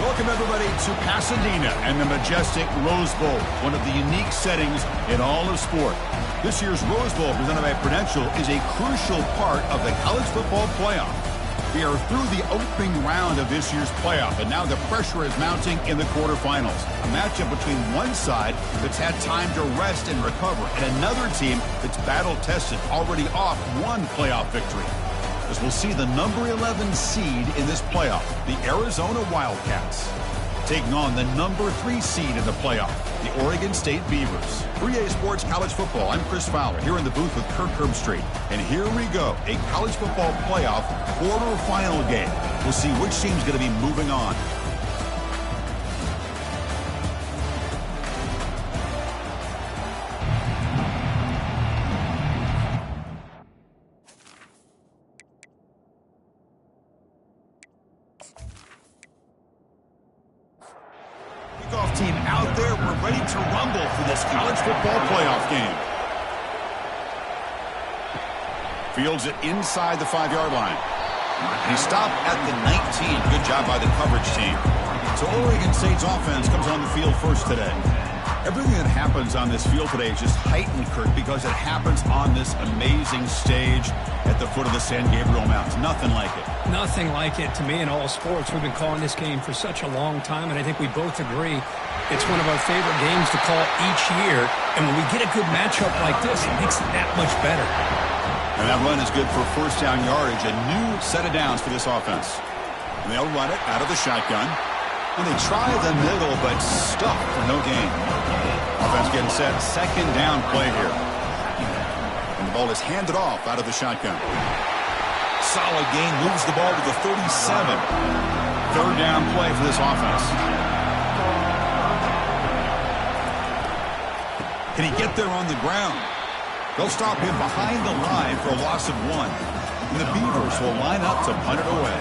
Welcome, everybody, to Pasadena and the majestic Rose Bowl, one of the unique settings in all of sport. This year's Rose Bowl, presented by Prudential, is a crucial part of the college football playoff. We are through the opening round of this year's playoff, and now the pressure is mounting in the quarterfinals. A matchup between one side that's had time to rest and recover, and another team that's battle-tested, already off one playoff victory. As we'll see the number 11 seed in this playoff, the Arizona Wildcats, taking on the number 3 seed in the playoff, the Oregon State Beavers. 3A Sports College Football, I'm Chris Fowler, here in the booth with Kirk Herbstreit. And here we go, a college football playoff quarterfinal game. We'll see which team's going to be moving on. Team out there, we're ready to rumble for this college football playoff game. Fields it inside the 5-yard line. He stopped at the 19. Good job by the coverage team. So Oregon State's offense comes on the field first today. Everything that happens on this field today is just heightened, Kirk, because it happens on this amazing stage at the foot of the San Gabriel Mountains. Nothing like it. Nothing like it to me in all sports. We've been calling this game for such a long time, and I think we both agree it's one of our favorite games to call each year. And when we get a good matchup like this, it makes it that much better. And that run is good for first down yardage. A new set of downs for this offense. And they'll run it out of the shotgun. And they try the middle, but stuck for no gain. Offense getting set. Second down play here. And the ball is handed off out of the shotgun. Solid gain. Moves the ball to the 37. Third down play for this offense. Can he get there on the ground? They'll stop him behind the line for a loss of 1. And the Beavers will line up to punt it away.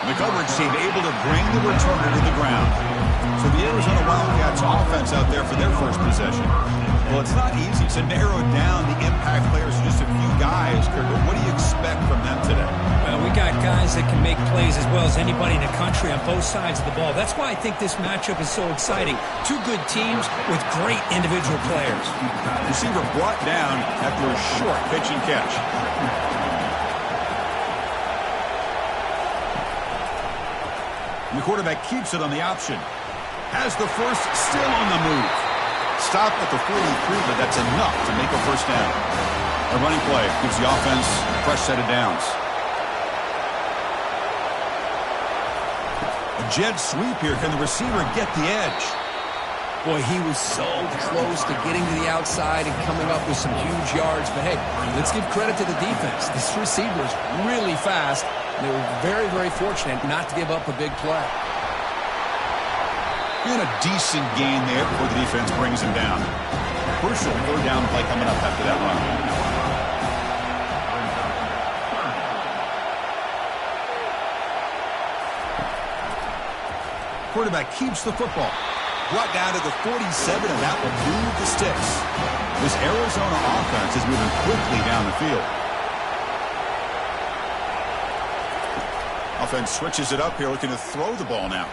The coverage team able to bring the returner to the ground. So the Arizona Wildcats offense out there for their first possession. Well, it's not easy to narrow down the impact players to just a few guys, Kirk, but what do you expect from them today? Well, we got guys that can make plays as well as anybody in the country on both sides of the ball. That's why I think this matchup is so exciting. Two good teams with great individual players. Receiver brought down after a short pitch and catch. And the quarterback keeps it on the option. Has the first, still on the move. Stopped at the 43, but that's enough to make a first down. A running play gives the offense a fresh set of downs. A jet sweep here. Can the receiver get the edge? Boy, he was so close to getting to the outside and coming up with some huge yards. But, hey, let's give credit to the defense. This receiver is really fast. They were very, very fortunate not to give up a big play. And a decent gain there before the defense brings him down. Crucial third down play coming up after that run. Quarterback keeps the football. Brought down to the 47, and that will move the sticks. This Arizona offense is moving quickly down the field. Offense switches it up here, looking to throw the ball now.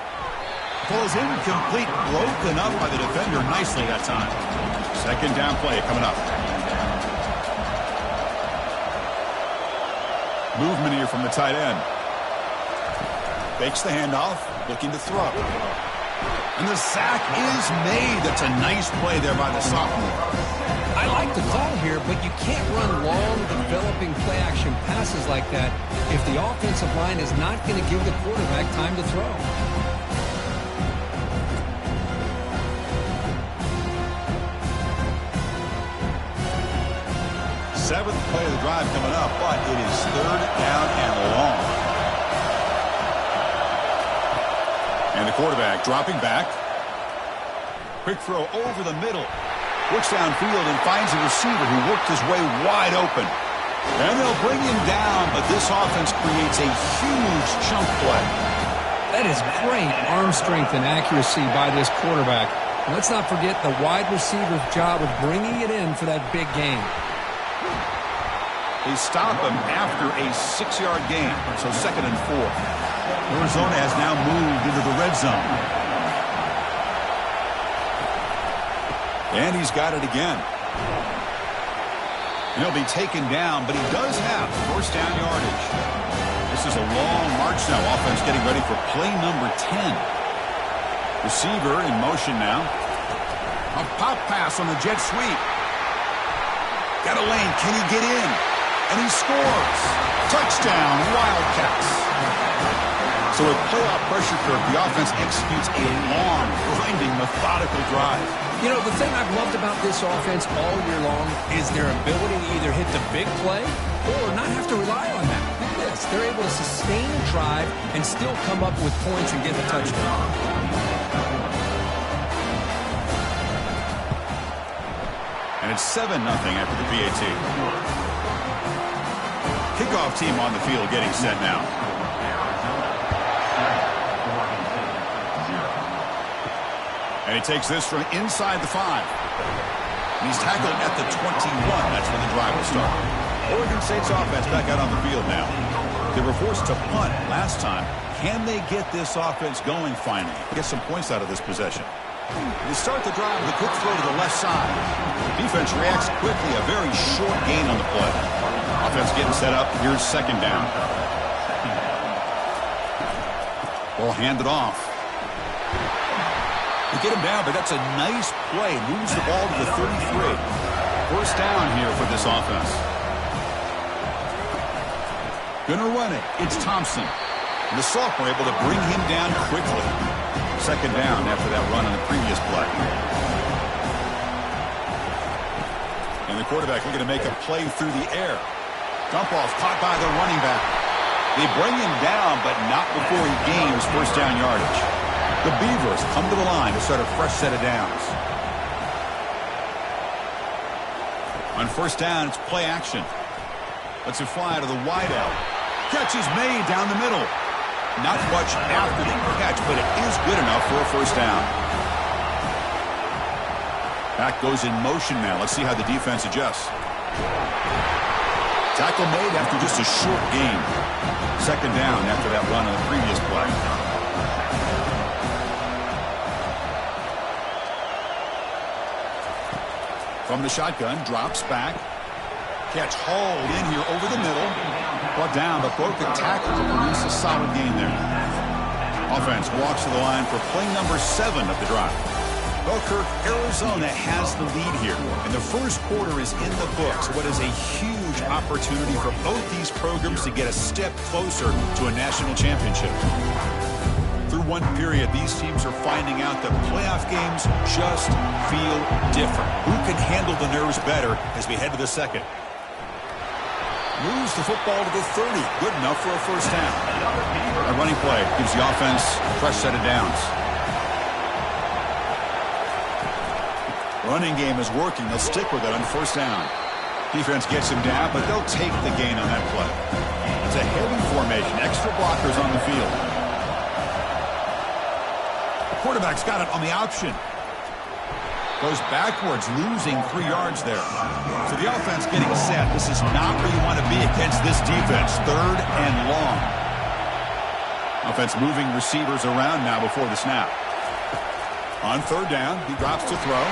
Ball is incomplete, broken up by the defender nicely that time. Second down play coming up. Movement here from the tight end. Fakes the handoff, looking to throw. And the sack is made. That's a nice play there by the sophomore. I like the call here, but you can't run long, developing play-action passes like that if the offensive line is not going to give the quarterback time to throw. Seventh play of the drive coming up, but it is third down and long. And the quarterback dropping back. Quick throw over the middle. Looks downfield and finds a receiver who worked his way wide open. And they'll bring him down, but this offense creates a huge chunk play. That is great arm strength and accuracy by this quarterback. And let's not forget the wide receiver's job of bringing it in for that big game. They stop him after a 6-yard gain, so 2nd and 4. Arizona has now moved into the red zone. And he's got it again. He'll be taken down, but he does have first down yardage. This is a long march now. Offense getting ready for play number 10. Receiver in motion now. A pop pass on the jet sweep. Got a lane. Can he get in? And he scores. Touchdown, Wildcats. So with playoff pressure curve, the offense executes a long, grinding, methodical drive. You know, the thing I've loved about this offense all year long is their ability to either hit the big play or not have to rely on that. Look at this. They're able to sustain a drive and still come up with points and get the touchdown. And it's 7-0 after the PAT. Kickoff team on the field getting set now. And he takes this from inside the 5. And he's tackled at the 21. That's when the drive will start. Oregon State's offense back out on the field now. They were forced to punt last time. Can they get this offense going finally? Get some points out of this possession. They start the drive with a quick throw to the left side. Defense reacts quickly. A very short gain on the play. Offense getting set up. Here's 2nd down. Ball handed off. They get him down, but that's a nice play. Moves the ball to the 33. First down here for this offense. Gonna run it. It's Thompson. And the sophomore able to bring him down quickly. 2nd down after that run on the previous play. And the quarterback looking to make a play through the air. Dump off caught by the running back. They bring him down, but not before he gains first down yardage. The Beavers come to the line to start a fresh set of downs. On first down, it's play action. Lets it fly to the wide out. Catch is made down the middle. Not much after the catch, but it is good enough for a first down. Back goes in motion now. Let's see how the defense adjusts. Tackle made after just a short gain. 2nd down after that run on the previous play. From the shotgun, drops back. Catch hauled in here over the middle. Brought down, but broke the tackle to produce a solid gain there. Offense walks to the line for play number 7 of the drive. Well, Kirk, Arizona has the lead here, and the first quarter is in the books. What is a huge opportunity for both these programs to get a step closer to a national championship. Through one period, these teams are finding out that playoff games just feel different. Who can handle the nerves better as we head to the second? Moves the football to the 30. Good enough for a first down. A running play gives the offense a fresh set of downs. Running game is working. They'll stick with it on first down. Defense gets him down, but they'll take the gain on that play. It's a heavy formation. Extra blockers on the field. Quarterback's got it on the option. Goes backwards, losing 3 yards there. So the offense getting set. This is not where you want to be against this defense. 3rd and long. Offense moving receivers around now before the snap. On 3rd down, he drops to throw.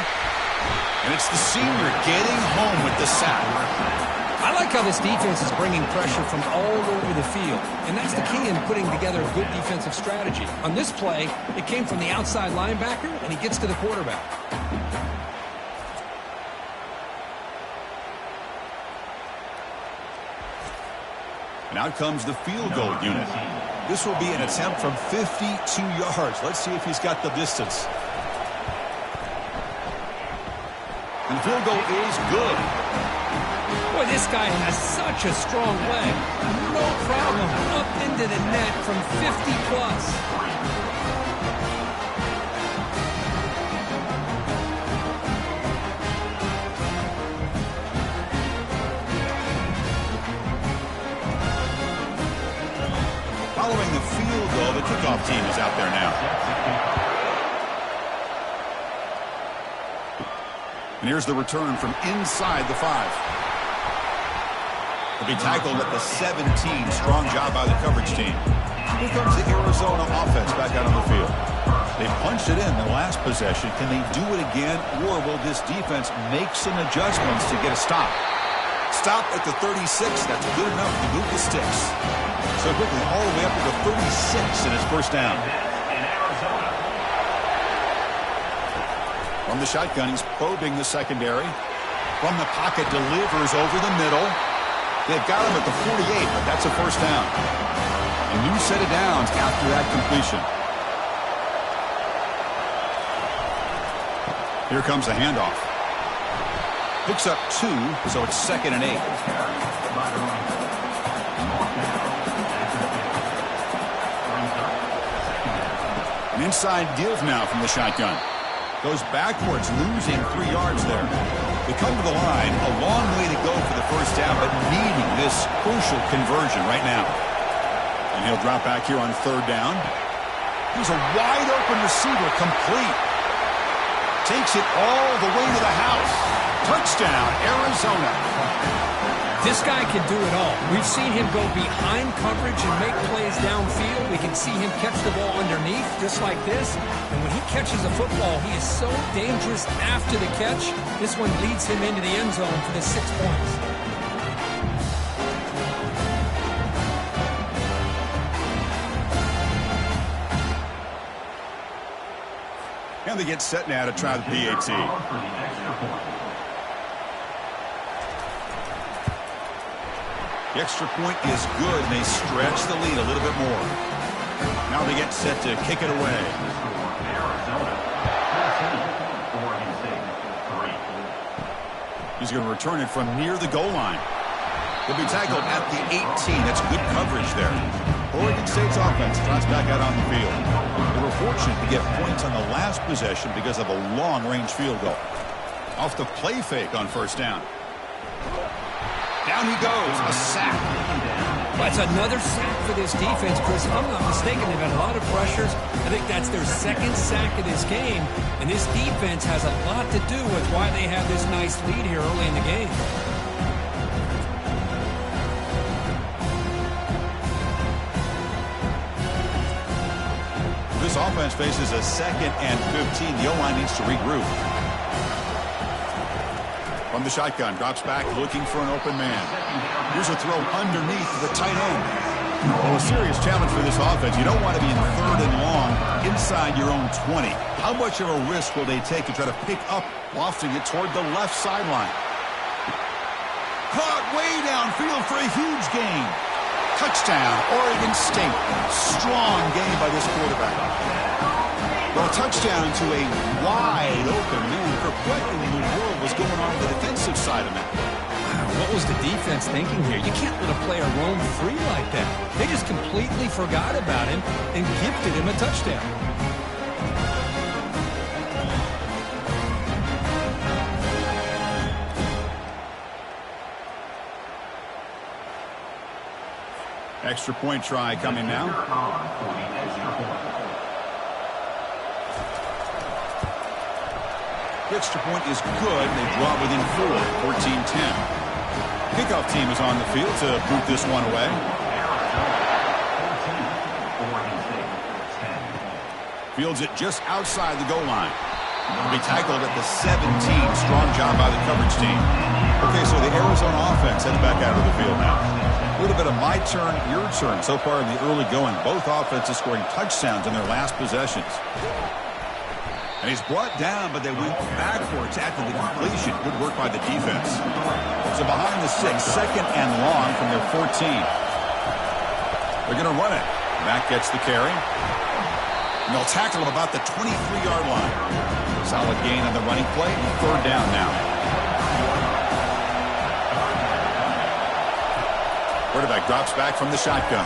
And it's the senior getting home with the sack. I like how this defense is bringing pressure from all over the field. And that's the key in putting together a good defensive strategy. On this play, it came from the outside linebacker, and he gets to the quarterback. And out comes the field goal unit. This will be an attempt from 52 yards. Let's see if he's got the distance. And the field goal is good. Boy, this guy has such a strong leg. No problem. Up into the net from 50 plus. Following the field goal, the kickoff team is out there now. And here's the return from inside the 5. To be tackled at the 17. Strong job by the coverage team. Here comes the Arizona offense back out on the field. They punched it in the last possession. Can they do it again, or will this defense make some adjustments to get a stop? Stop at the 36. That's good enough to move the sticks. So quickly, all the way up to the 36, and it's first down. From the shotgun, he's probing the secondary. From the pocket, delivers over the middle. They've got him at the 48, but that's a first down. A new set of downs after that completion. Here comes the handoff. Picks up 2, so it's 2nd and 8. An inside deal now from the shotgun. Goes backwards, losing 3 yards there. They come to the line, a long way to go for the first down, but needing this crucial conversion right now. And he'll drop back here on 3rd down. He's a wide open receiver, complete. Takes it all the way to the house. Touchdown, Arizona. This guy can do it all. We've seen him go behind coverage and make plays downfield. We can see him catch the ball underneath, just like this. And when he catches a football, he is so dangerous after the catch. This one leads him into the end zone for the 6 points. And they get set now to try the PAT. The extra point is good, and they stretch the lead a little bit more. Now they get set to kick it away. He's going to return it from near the goal line. He'll be tackled at the 18. That's good coverage there. Oregon State's offense drops back out on the field. They were fortunate to get points on the last possession because of a long-range field goal. Off the play fake on first down. Down he goes, a sack. That's another sack for this defense, Chris. If I'm not mistaken, they've had a lot of pressures. I think that's their 2nd sack of this game. And this defense has a lot to do with why they have this nice lead here early in the game. This offense faces a 2nd and 15. The O-line needs to regroup. From the shotgun, drops back, looking for an open man. Here's a throw underneath the tight end. Well, a serious challenge for this offense. You don't want to be in 3rd and long inside your own 20. How much of a risk will they take to try to pick up, lofting it toward the left sideline? Caught way downfield for a huge gain. Touchdown, Oregon State. Strong game by this quarterback. Well, a touchdown to a wide open man. What in the world was going on the defensive side of it? Wow, what was the defense thinking here? You can't let a player roam free like that. They just completely forgot about him and gifted him a touchdown. Extra point try coming now. The extra point is good. They draw within 4, 14-10. Kickoff team is on the field to boot this one away. Fields it just outside the goal line. Will be tackled at the 17. Strong job by the coverage team. Okay, so the Arizona offense heads back out of the field now. A little bit of my turn, your turn so far in the early going. Both offenses scoring touchdowns in their last possessions. And he's brought down, but they went backwards after the completion. Good work by the defense. So behind the 6, 2nd and long from their 14. They're going to run it. Mack gets the carry. And they'll tackle him about the 23-yard line. Solid gain on the running play. 3rd down now. Quarterback drops back from the shotgun.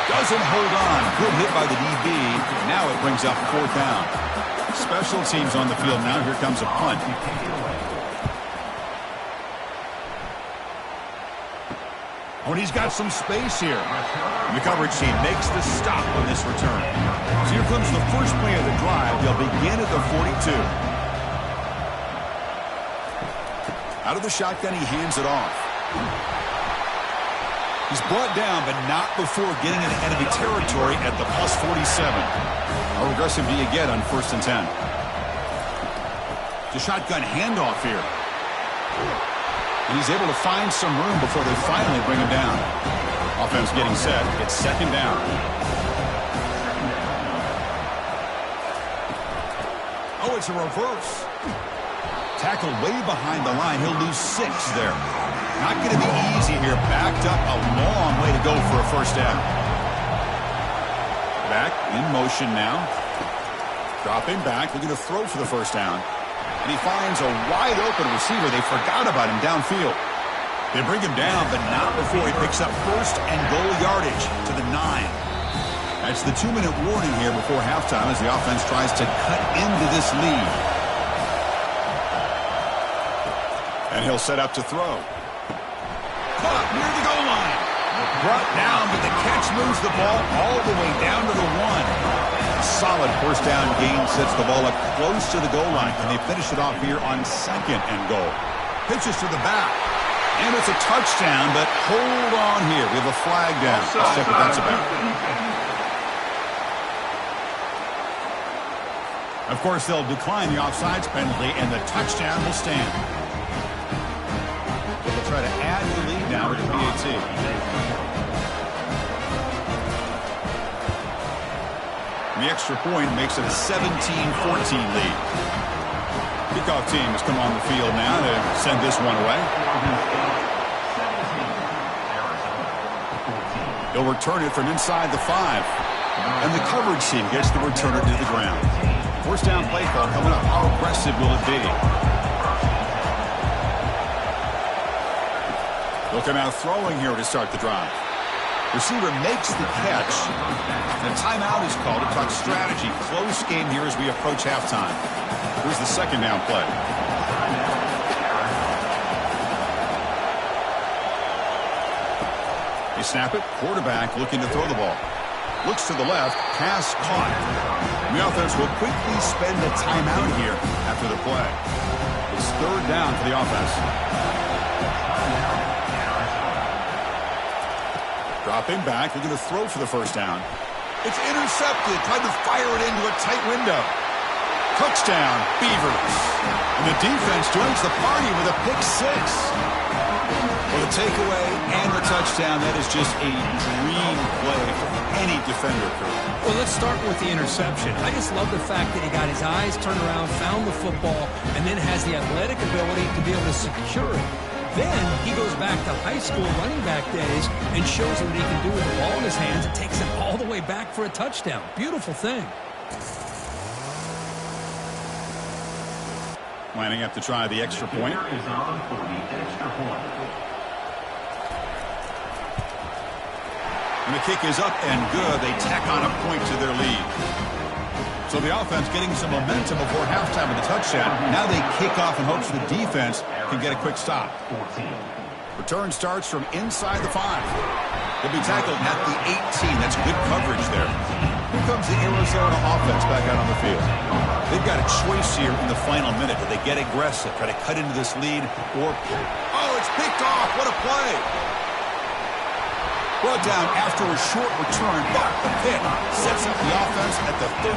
Doesn't hold on. Good hit by the DB. Now it brings up 4th down. Special teams on the field now. Here comes a punt. Oh, and he's got some space here. The coverage team makes the stop on this return. So here comes the first play of the drive. They'll begin at the 42. Out of the shotgun, he hands it off. He's brought down, but not before getting into enemy territory at the plus 47. How aggressive do you get on 1st and 10? The shotgun handoff here. And he's able to find some room before they finally bring him down. Offense getting set. It's 2nd down. Oh, it's a reverse. Tackled way behind the line. He'll lose 6 there. Not going to be easy here. Backed up a long way to go for a 1st down. Back in motion now. Dropping back. Looking to throw for the 1st down. And he finds a wide open receiver. They forgot about him downfield. They bring him down, but not before he picks up 1st and goal yardage to the 9. That's the 2-minute warning here before halftime as the offense tries to cut into this lead. And he'll set up to throw. Caught near the goal line. Brought down, but the catch moves the ball all the way down to the 1. Solid 1st down gain sets the ball up close to the goal line. And they finish it off here on 2nd and goal. Pitches to the back. And it's a touchdown, but hold on here. We have a flag down. Let's check what that's about. Of course, they'll decline the offsides penalty, and the touchdown will stand. They'll try to add the lead now with the PAT. And the extra point makes it a 17-14 lead. Kickoff team has come on the field now to send this one away. They'll return it from inside the 5. And the coverage team gets the returner to the ground. 1st down play call coming up. How aggressive will it be? Looking out throwing here to start the drive. Receiver makes the catch. And a timeout is called to talk strategy. Close game here as we approach halftime. Here's the 2nd down play. They snap it. Quarterback looking to throw the ball. Looks to the left. Pass caught. The offense will quickly spend a timeout here after the play. It's 3rd down for the offense. Dropping back, looking to throw for the 1st down. It's intercepted, trying to fire it into a tight window. Touchdown, Beavers. And the defense joins the party with a pick 6. For the takeaway and the touchdown, that is just a dream play for any defender. Well, let's start with the interception. I just love the fact that he got his eyes turned around, found the football, and then has the athletic ability to be able to secure it. Then he goes back to high school running back days and shows him what he can do with the ball in his hands and takes him all the way back for a touchdown. Beautiful thing. Lining up to try the extra point. And the kick is up and good. They tack on a point to their lead. So the offense getting some momentum before halftime with a touchdown. Now they kick off in hopes the defense can get a quick stop. Return starts from inside the 5. They'll be tackled at the 18. That's good coverage there. Here comes the Arizona offense back out on the field. They've got a choice here in the final minute. Do they get aggressive, try to cut into this lead, or... Oh, it's picked off. What a play. Brought down after a short return, but the pick sets up the offense at the 39.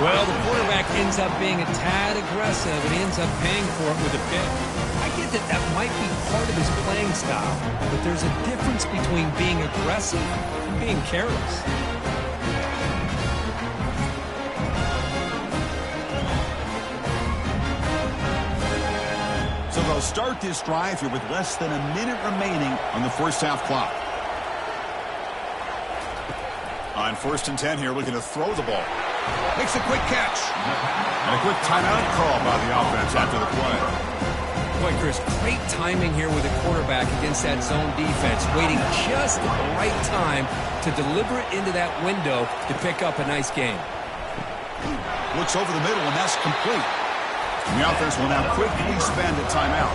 Well, the quarterback ends up being a tad aggressive, and he ends up paying for it with a pick. I get that that might be part of his playing style, but there's a difference between being aggressive and being careless. So they'll start this drive here with less than a minute remaining on the 1st half clock. On 1st and 10 here, looking to throw the ball. Makes a quick catch. And a quick timeout call by the offense after the play. Boy, Chris, great timing here with the quarterback against that zone defense, waiting just at the right time to deliver it into that window to pick up a nice gain. Looks over the middle, and that's complete. And the offense will now quickly spend a timeout.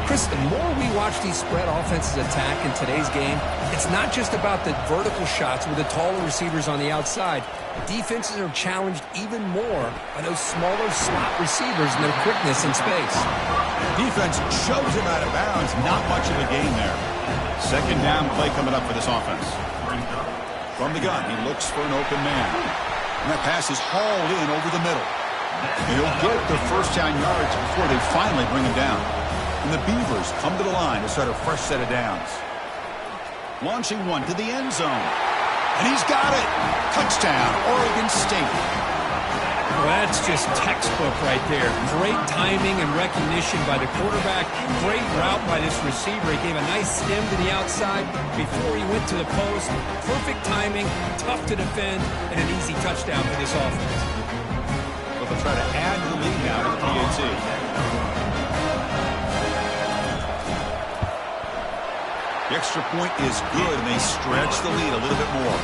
Chris, the more we watch these spread offenses attack in today's game, it's not just about the vertical shots with the taller receivers on the outside. Defenses are challenged even more by those smaller slot receivers and their quickness in space. Defense shoves him out of bounds. Not much of a gain there. Second down play coming up for this offense. From the gun, he looks for an open man. And that pass is hauled in over the middle. And he'll get the first down yards before they finally bring him down. And the Beavers come to the line to start a fresh set of downs. Launching one to the end zone. And he's got it. Touchdown, Oregon State. Well, that's just textbook right there. Great timing and recognition by the quarterback. Great route by this receiver. He gave a nice stem to the outside before he went to the post. Perfect timing, tough to defend, and an easy touchdown for this offense. But they'll try to add the lead now to the PAT. The extra point is good, and they stretch the lead a little bit more.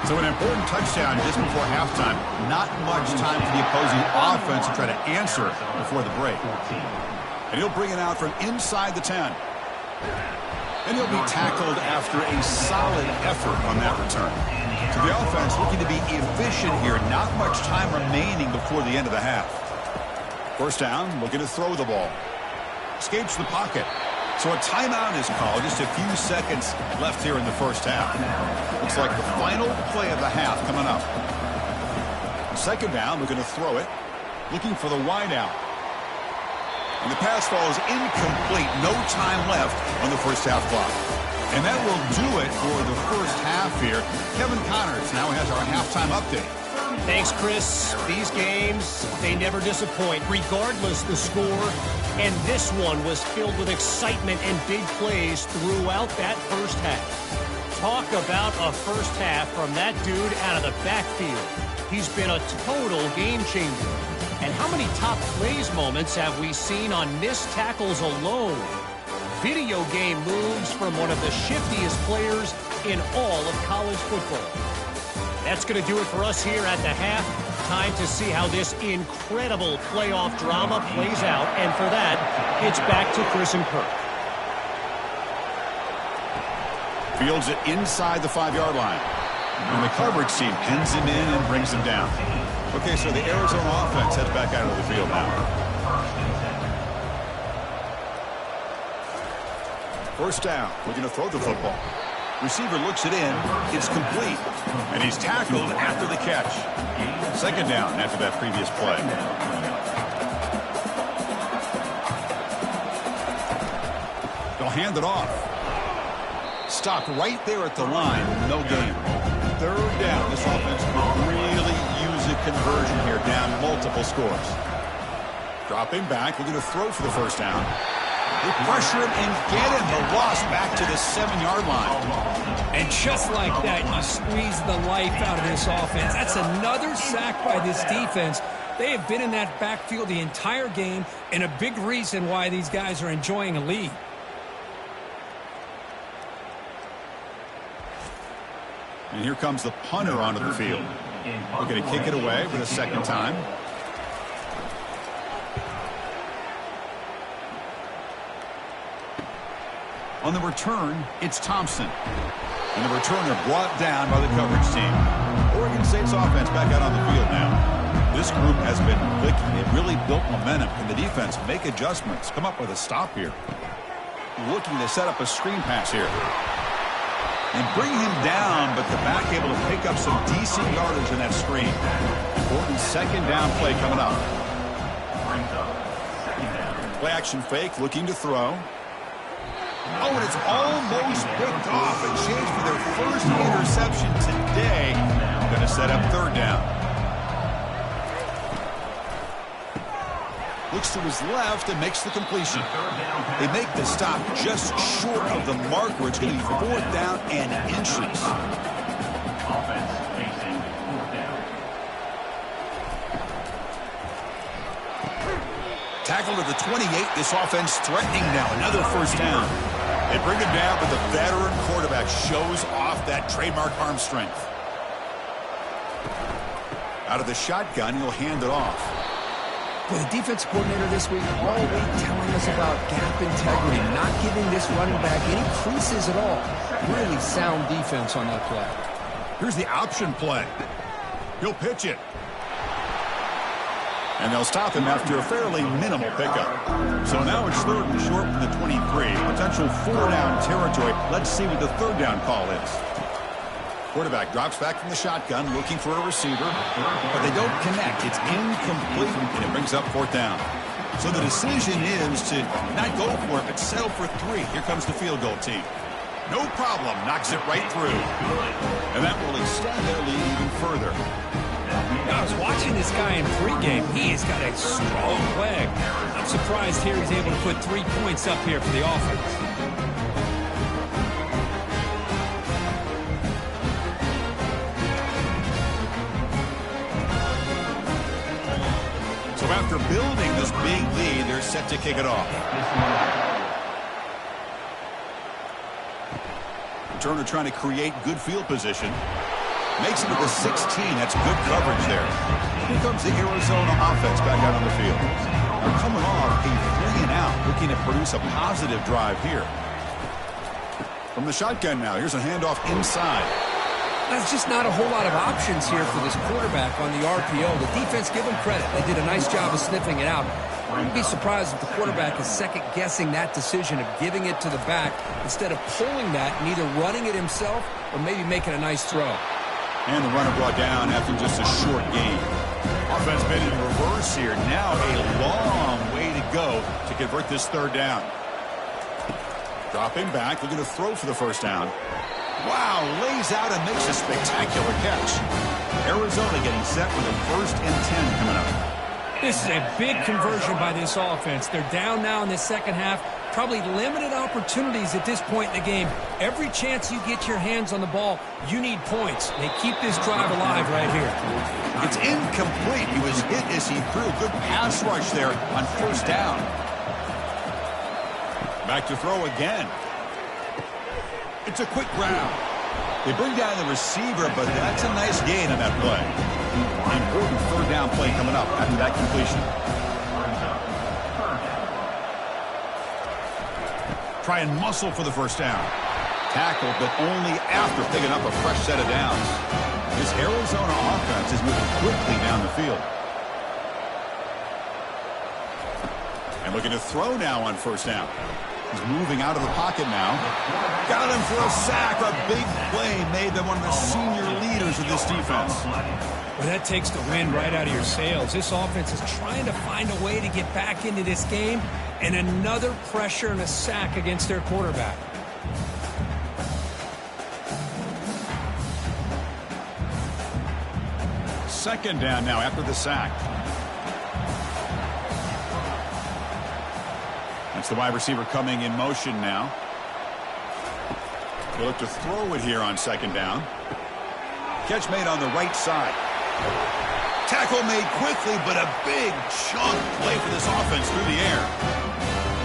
So an important touchdown just before halftime. Not much time for the opposing offense to try to answer before the break. And he'll bring it out from inside the 10. And he'll be tackled after a solid effort on that return. So the offense looking to be efficient here. Not much time remaining before the end of the half. First down, looking to throw the ball. Escapes the pocket. So a timeout is called. Just a few seconds left here in the first half. Looks like the final play of the half coming up. Second down, looking to throw it. Looking for the wide out. And the pass falls incomplete. No time left on the first half clock. And that will do it for the first half here. Kevin Connors now has our halftime update. Thanks, Chris. These games, they never disappoint, regardless the score. And this one was filled with excitement and big plays throughout that first half. Talk about a first half from that dude out of the backfield. He's been a total game changer. And how many top plays moments have we seen on missed tackles alone? Video game moves from one of the shiftiest players in all of college football. That's going to do it for us here at the half. Time to see how this incredible playoff drama plays out. And for that, it's back to Chris and Kirk. Fields it inside the 5-yard line. And the coverage team pins him in and brings him down. Okay, so the Arizona offense heads back out of the field now. First down. We're going to throw the football. Receiver looks it in. It's complete. And he's tackled after the catch. Second down after that previous play. They'll hand it off. Stopped right there at the line. No gain. Third down. This offense could really use a conversion here. Down multiple scores. Dropping back. We're going to throw for the first down. They pressure him and get him. The loss back to the 7-yard line. And just like that, you squeeze the life out of this offense. That's another sack by this defense. They have been in that backfield the entire game, and a big reason why these guys are enjoying a lead. And here comes the punter onto the field. We're going to kick it away for the second time. On the return, it's Thompson. And the returner brought down by the coverage team. Oregon State's offense back out on the field now. This group has been clicking. They've really built momentum. Can the defense make adjustments? Come up with a stop here. Looking to set up a screen pass here. And bring him down, but the back able to pick up some decent yardage in that screen. Important second down play coming up. Play action fake, looking to throw. Oh, and it's almost picked off. A chance for their first interception today. Going to set up third down. Looks to his left and makes the completion. They make the stop just short of the marker. It's going to be fourth down and inches. Tackle to the 28. This offense threatening now. Another first down. They bring him down, but the veteran quarterback shows off that trademark arm strength. Out of the shotgun, he'll hand it off. Well, the defense coordinator this week all week telling us about gap integrity, not giving this running back any creases at all. Really sound defense on that play. Here's the option play. He'll pitch it. And they'll stop him after a fairly minimal pickup. So now it's 3rd and short from the 23. Potential 4-down territory. Let's see what the 3rd down call is. Quarterback drops back from the shotgun, looking for a receiver, but they don't connect. It's incomplete, and it brings up 4th down. So the decision is to not go for it, but settle for 3. Here comes the field goal team. No problem, knocks it right through. And that will extend their lead even further. I was watching this guy in pregame. He has got a strong leg. I'm surprised here he's able to put 3 points up here for the offense. So after building this big lead, they're set to kick it off. Turner trying to create good field position. Makes it to the 16. That's good coverage there. Here comes the Arizona offense back out on the field. They're coming off a 3-and-out, looking to produce a positive drive here. From the shotgun now, here's a handoff inside. There's just not a whole lot of options here for this quarterback on the RPO. The defense, give them credit. They did a nice job of sniffing it out. I wouldn't be surprised if the quarterback is second-guessing that decision of giving it to the back instead of pulling that and either running it himself or maybe making a nice throw. And the runner brought down after just a short gain. Offense made it in reverse here. Now a long way to go to convert this 3rd down. Dropping back, looking to throw for the 1st down. Wow, lays out and makes a spectacular catch. Arizona getting set for the 1st and 10 coming up. This is a big conversion by this offense. They're down now in the second half. Probably limited opportunities at this point in the game. Every chance you get your hands on the ball, you need points. They keep this drive alive right here. It's incomplete. He was hit as he threw a good pass rush there on 1st down. Back to throw again. It's a quick round. They bring down the receiver, but that's a nice gain on that play. An important 3rd down play coming up after that completion. Try and muscle for the 1st down. Tackle, but only after picking up a fresh set of downs. This Arizona offense is moving quickly down the field. And looking to throw now on 1st down. He's moving out of the pocket now. Got him for a sack. A big play made by one of the senior leaders of this defense. Well, that takes the wind right out of your sails. This offense is trying to find a way to get back into this game, and another pressure and a sack against their quarterback. Second down now after the sack. That's the wide receiver coming in motion now. They look to throw it here on 2nd down. Catch made on the right side. Tackle made quickly, but a big chunk play for this offense through the air.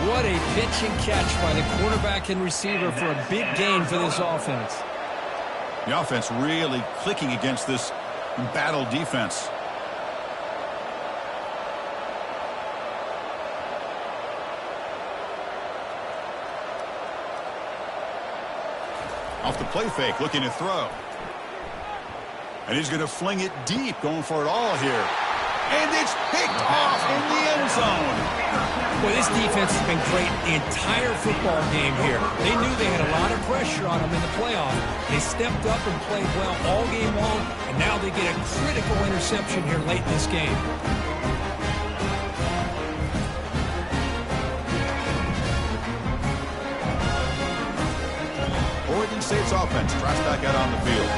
What a pitch and catch by the quarterback and receiver for a big gain for this offense. The offense really clicking against this embattled defense. Off the play fake, looking to throw. And he's going to fling it deep, going for it all here. And it's picked off in the end zone. Boy, this defense has been great the entire football game here. They knew they had a lot of pressure on them in the playoff. They stepped up and played well all game long, and now they get a critical interception here late in this game. Oregon State's offense tries back out on the field.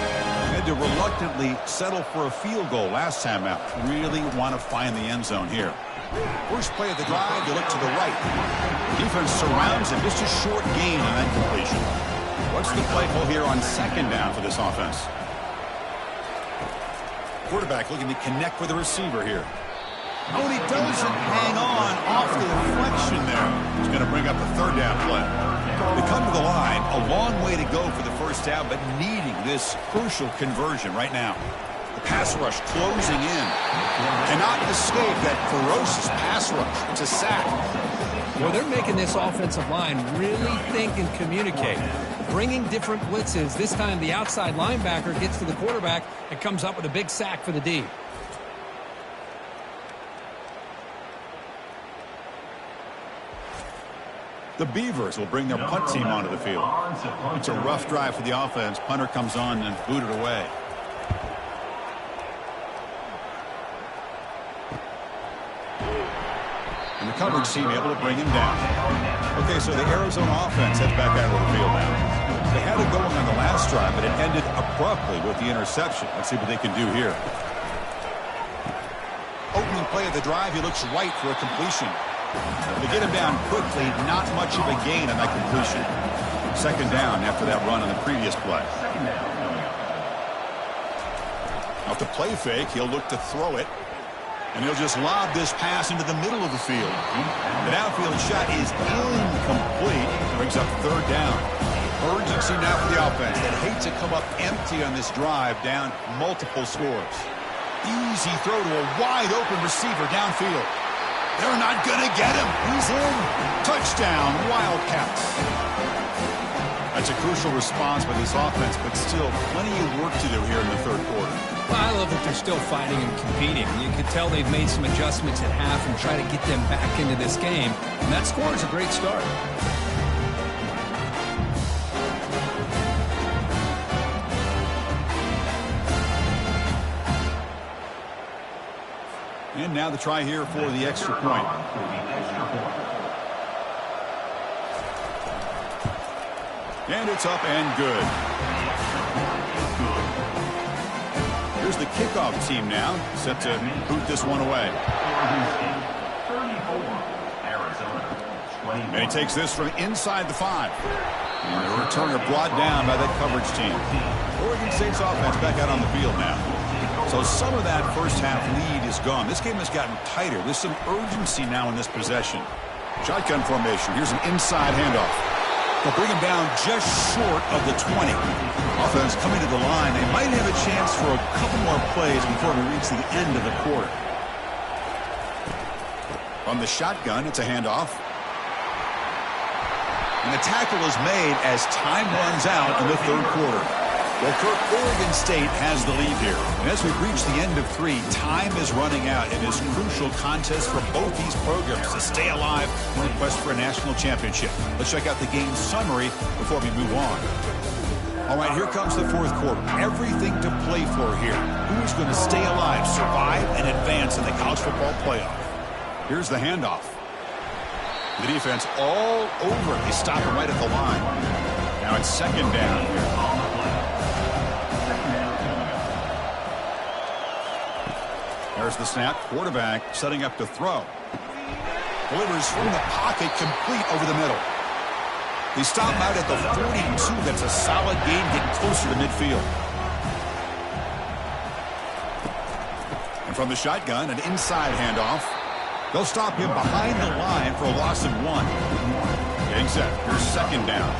Had to reluctantly settle for a field goal last time out. Really want to find the end zone here. First play of the drive, you look to the right. Defense surrounds him. Just a short gain on that completion. What's the play call here on 2nd down for this offense? Quarterback looking to connect with the receiver here. Oh, and he doesn't hang on off the deflection there. He's going to bring up a 3rd down play. They come to the line, a long way to go for the 1st down, but needing this crucial conversion right now. The pass rush closing in. Cannot escape that ferocious pass rush. It's a sack. Well, they're making this offensive line really think and communicate. Bringing different blitzes. This time the outside linebacker gets to the quarterback and comes up with a big sack for the D. The Beavers will bring their punt team onto the field. It's a rough drive for the offense. Punter comes on and booted away. And the coverage team able to bring him down. Okay, so the Arizona offense heads back out of the field now. They had it going on the last drive, but it ended abruptly with the interception. Let's see what they can do here. Opening play of the drive, he looks right for a completion. They get him down quickly, not much of a gain on that completion. Second down after that run on the previous play. Off the play fake, he'll look to throw it. And he'll just lob this pass into the middle of the field. The downfield shot is incomplete. Brings up third down. Urgency now for the offense that hates to come up empty on this drive, down multiple scores. Easy throw to a wide open receiver downfield. They're not going to get him. He's in. Touchdown, Wildcats. That's a crucial response by this offense, but still plenty of work to do here in the third quarter. Well, I love that they're still fighting and competing. You can tell they've made some adjustments at half and try to get them back into this game. And that score is a great start. And now the try here for the extra point. And it's up and good. Here's the kickoff team now, set to boot this one away. And he takes this from inside the 5. And the returner brought down by that coverage team. Oregon State's offense back out on the field now. So some of that first half lead is gone. This game has gotten tighter. There's some urgency now in this possession. Shotgun formation. Here's an inside handoff. They'll bring him down just short of the 20. Offense coming to the line. They might have a chance for a couple more plays before we reach the end of the quarter. From the shotgun, it's a handoff. And the tackle is made as time runs out in the third quarter. Well, Kirk, Oregon State has the lead here. And as we reach the end of 3, time is running out in this crucial contest for both these programs to stay alive in the quest for a national championship. Let's check out the game summary before we move on. All right, here comes the fourth quarter. Everything to play for here. Who's going to stay alive, survive, and advance in the college football playoff? Here's the handoff. The defense all over. They stop him right at the line. Now it's second down here. There's the snap. Quarterback setting up to throw. Delivers from the pocket, complete over the middle. They stop him out at the 42. That's a solid gain, getting closer to midfield. And from the shotgun, an inside handoff. They'll stop him behind the line for a loss of 1. Getting set. Here's second down.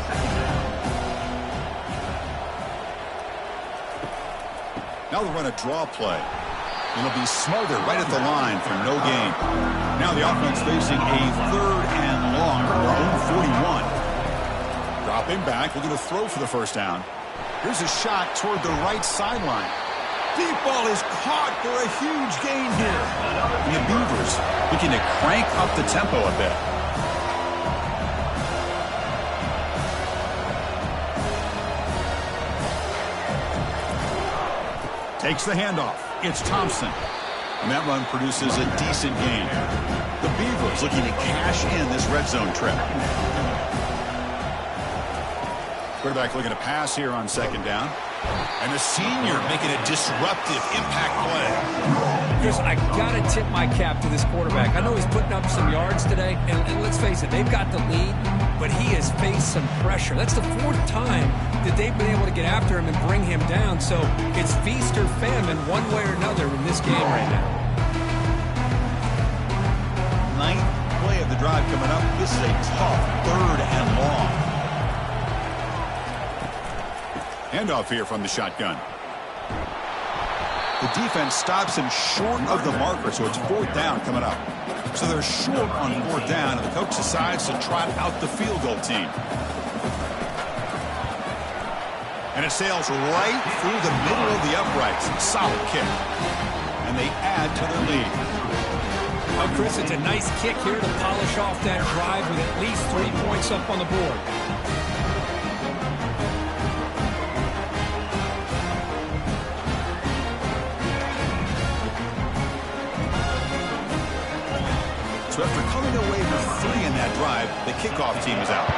Now they'll run a draw play. It'll be Smothered right at the line for no gain. Now the offense facing a third and long from their own 41. Dropping back, looking to throw for the first down. Here's a shot toward the right sideline. Deep ball is caught for a huge gain here. And the Beavers looking to crank up the tempo a bit. Takes the handoff. It's Thompson. And that run produces a decent gain. The Beavers looking to cash in this red zone trip. Quarterback looking to pass here on second down. And the senior making a disruptive impact play. Chris, I got to tip my cap to this quarterback. I know he's putting up some yards today, and let's face it, they've got the lead, but he has faced some pressure. That's the 4th time that they've been able to get after him and bring him down. So it's feast or famine one way or another in this game right now. 9th play of the drive coming up. This is a tough third and long. Handoff here from the shotgun. The defense stops him short of the marker, so it's 4th down coming up. So they're short on 4th down, and the coach decides to trot out the field goal team. And it sails right through the middle of the uprights. Solid kick. And they add to their lead. Well, Chris, it's a nice kick here to polish off that drive with at least 3 points up on the board. So after coming away with 3 in that drive, the kickoff team is out.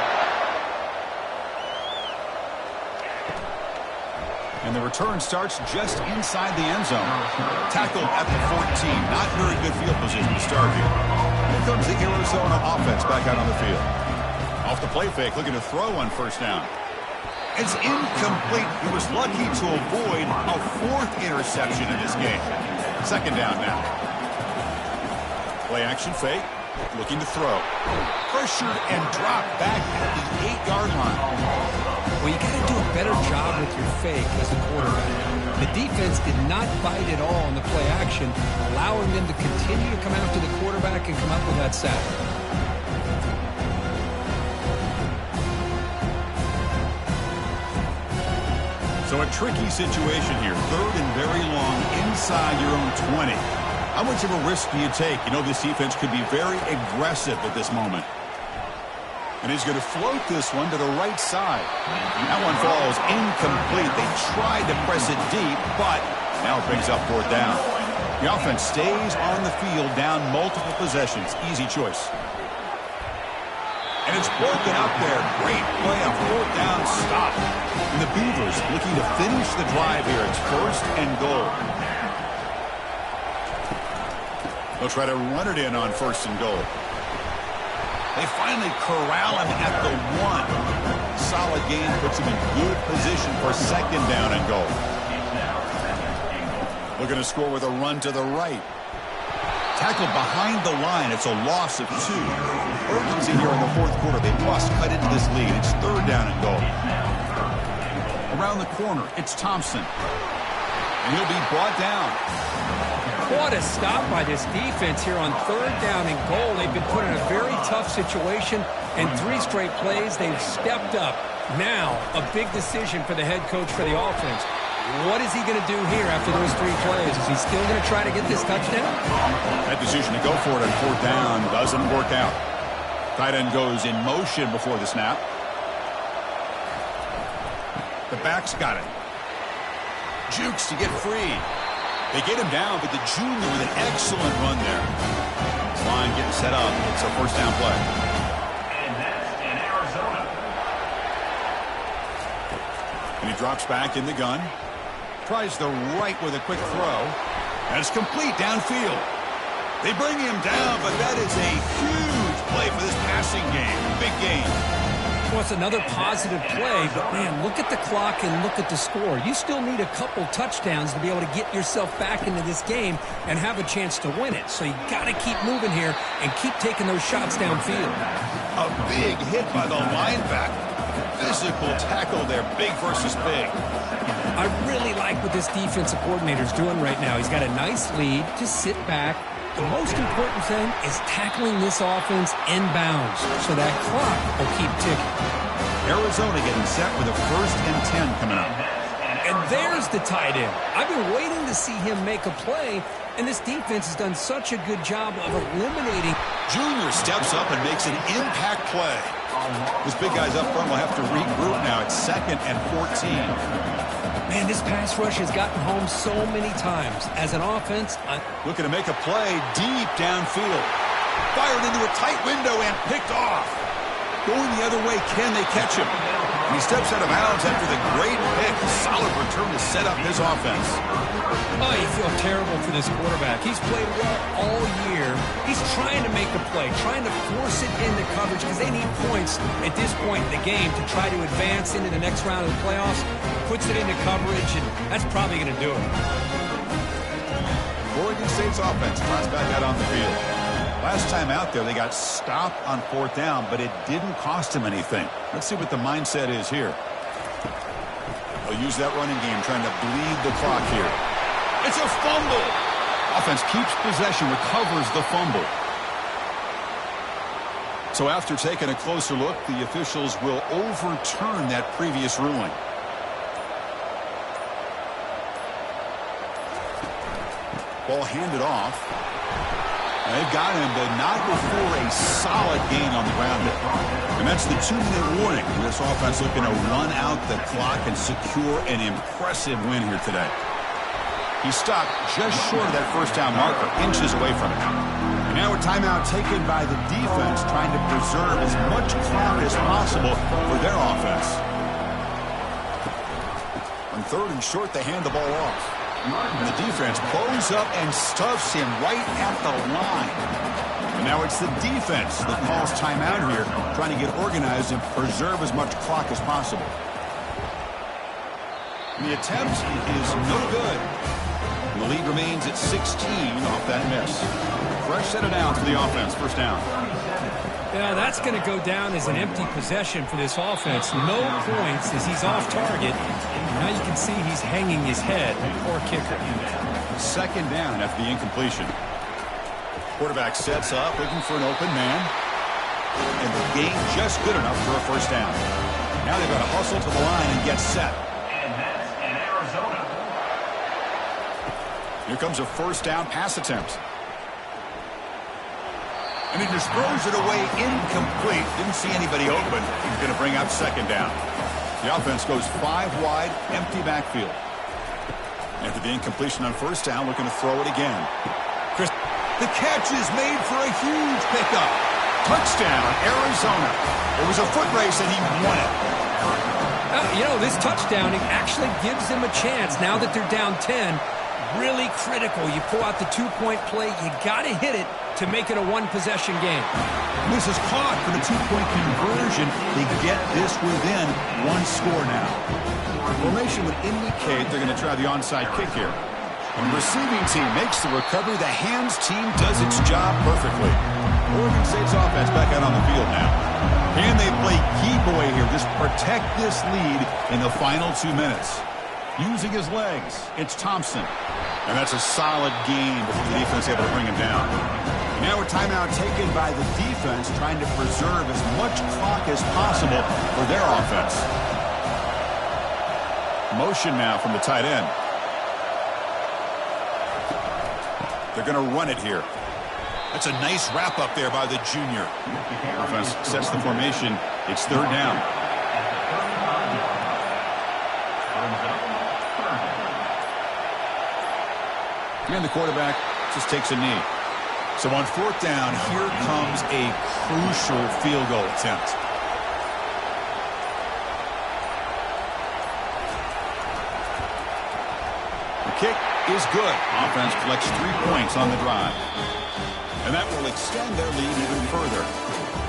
And the return starts just inside the end zone. Tackled at the 14. Not very good field position to start here. Here comes the Arizona offense back out on the field. Off the play fake, looking to throw on first down. It's incomplete. He was lucky to avoid a 4th interception in this game. Second down now. Play action fake. Looking to throw. Pressured and dropped back at the 8-yard line. Well, you got to do a better job with your fake as a quarterback. The defense did not bite at all in the play action, allowing them to continue to come after the quarterback and come up with that sack. So a tricky situation here. 3rd and very long inside your own 20. How much of a risk do you take? You know, this defense could be very aggressive at this moment. And he's going to float this one to the right side. That one falls incomplete. They tried to press it deep, but now it brings up 4th down. The offense stays on the field down multiple possessions. Easy choice. And it's broken up there. Great play, a 4th down stop. And the Beavers looking to finish the drive here. It's 1st and goal. They'll try to run it in on 1st and goal. They finally corral him at the 1. Solid gain puts him in good position for 2nd down and goal. Looking to score with a run to the right. Tackled behind the line. It's a loss of 2. Urgency here in the 4th quarter. They must cut into this lead. It's 3rd down and goal. Around the corner, it's Thompson. And he'll be brought down. What a stop by this defense here on 3rd down and goal. They've been put in a very tough situation, and 3 straight plays, they've stepped up. Now, a big decision for the head coach for the offense. What is he going to do here after those 3 plays? Is he still going to try to get this touchdown? That decision to go for it on 4th down doesn't work out. Tight end goes in motion before the snap. The back's got it. Jukes to get free. They get him down, but the junior with an excellent run there. Line getting set up. It's a 1st down play. And that's in Arizona. And he drops back in the gun. Tries the right with a quick throw. And it's complete downfield. They bring him down, but that is a huge play for this passing game. Big game. Well, it's another positive play, but, man, look at the clock and look at the score. You still need a couple touchdowns to be able to get yourself back into this game and have a chance to win it. So you got to keep moving here and keep taking those shots downfield. A big hit by the linebacker. Physical tackle there, big versus big. I really like what this defensive coordinator is doing right now. He's got a nice lead. Just sit back. The most important thing is tackling this offense inbounds so that clock will keep ticking. Arizona getting set with a 1st and 10 coming up. And there's the tight end. I've been waiting to see him make a play, and this defense has done such a good job of eliminating. Junior steps up and makes an impact play. This big guy's up front will have to regroup now. It's 2nd and 14. Man, this pass rush has gotten home so many times. As an offense, looking to make a play deep downfield. Fired into a tight window and picked off. Going the other way, can they catch him? And he steps out of bounds after the great pick. Solid return to set up his offense. Oh, you feel terrible for this quarterback. He's played well all year. He's trying to make a play, trying to force it into coverage because they need points at this point in the game to try to advance into the next round of the playoffs. Puts it into coverage, and that's probably going to do it. Oregon State's offense tries back out on the field. Last time out there, they got stopped on 4th down, but it didn't cost them anything. Let's see what the mindset is here. They'll use that running game, trying to bleed the clock here. It's a fumble. Offense keeps possession, recovers the fumble. So after taking a closer look, the officials will overturn that previous ruling. Ball handed off. They've got him, but not before a solid gain on the ground. And that's the 2-minute warning. This offense looking to run out the clock and secure an impressive win here today. He stopped just short of that first down marker, inches away from it. And now a timeout taken by the defense, trying to preserve as much clock as possible for their offense. On 3rd and short, they hand the ball off. And the defense blows up and stuffs him right at the line. And now it's the defense that calls timeout here, trying to get organized and preserve as much clock as possible. And the attempt is no good. And the lead remains at 16 off that miss. Fresh set of downs for the offense. First down. Yeah, that's going to go down as an empty possession for this offense. No points as he's off target. Now you can see he's hanging his head. Poor kicker. Second down after the incompletion. Quarterback sets up, looking for an open man. And the gain just good enough for a first down. Now they've got to hustle to the line and get set. And that's in Arizona. Here comes a first down pass attempt. And he just throws it away incomplete. Didn't see anybody open. He's going to bring up second down. The offense goes 5 wide, empty backfield. After the incompletion on first down, looking to throw it again. The catch is made for a huge pickup. Touchdown, Arizona. It was a foot race and he won it. You know, this touchdown actually gives them a chance now that they're down 10. Really critical. You pull out the 2-point play. You got to hit it to make it a 1-possession game. This is caught for the 2-point conversion. They get this within 1 score now. The formation would indicate they're going to try the onside kick here. And the receiving team makes the recovery. The hands team does its job perfectly. Oregon State's offense back out on the field now. Can they play key boy here? Just protect this lead in the final 2 minutes. Using his legs, it's Thompson. And that's a solid gain before the defense able to bring him down. Now a timeout taken by the defense, trying to preserve as much clock as possible for their offense. Motion now from the tight end. They're going to run it here. That's a nice wrap up there by the junior. Offense sets the formation. It's 3rd down. And the quarterback just takes a knee. So on 4th down, here comes a crucial field goal attempt. The kick is good. Offense collects 3 points on the drive. And that will extend their lead even further.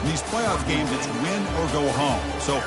In these playoff games, it's win or go home. So